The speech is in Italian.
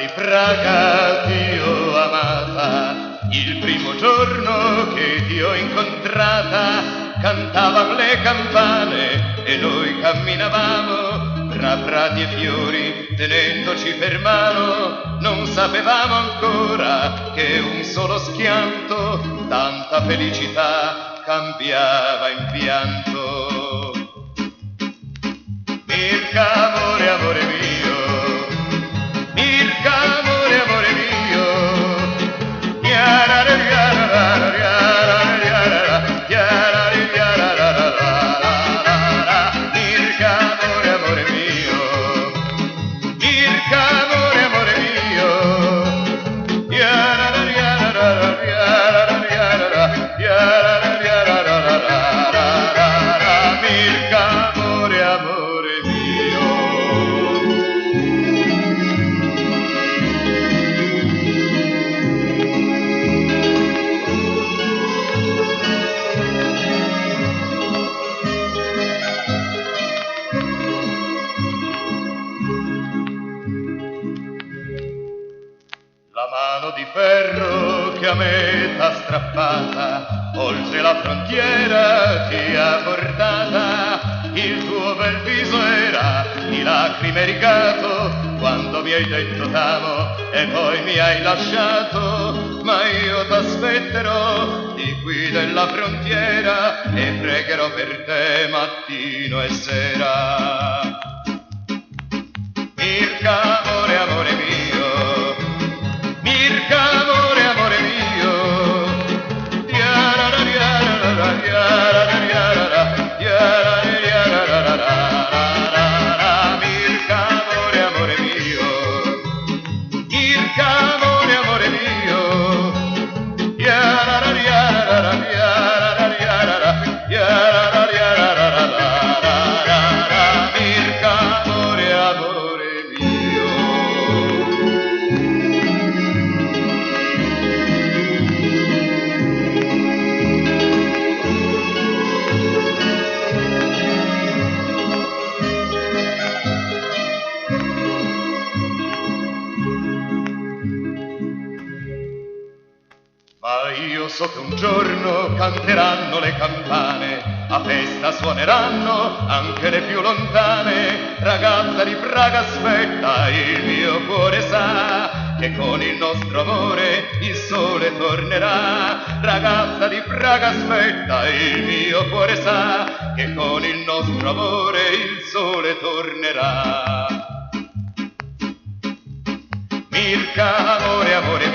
di Praga ti ho amata, il primo giorno che ti ho incontrata, cantavano le campane e noi camminavamo tra prati e fiori, tenendoci per mano, non sapevamo ancora che un solo schianto, tanta felicità cambiava in pianto. Mirka, amore, amore mio, Mirka, amore, amore mio, yarara, yarara, yarara, yarara, yarara, yarara, yarara, Mirka, amore, amore mio, Mirka, amore, amore mio, yarara, yarara, yarara, yarara, yarara, yarara, yarara, Mirka, amore, amore mio. La mano di ferro che a me t'ha strappata, oltre la frontiera ti ha portata, il tuo bel viso era di lacrime rigato, quando mi hai detto t'amo e poi mi hai lasciato, ma io t'aspetterò di qui della frontiera e pregherò per te mattino e sera. Mirka, amore, amore mio, Mirka, amore, amore mio, yarara, yarara, yarara, yarara, yarara, yarara, yarara, Mirka, amore, amore mio, Mirka, amore, amore mio, yarara, yarara, yarara, yarara, yarara, yarara, yarara, Mirka, amore, amore mio. Ma io so che un giorno canteranno le campane, a festa suoneranno anche le più lontane. Ragazza di Praga aspetta, il mio cuore sa che con il nostro amore il sole tornerà. Ragazza di Praga aspetta, il mio cuore sa che con il nostro amore il sole tornerà. Mirka, amore, amore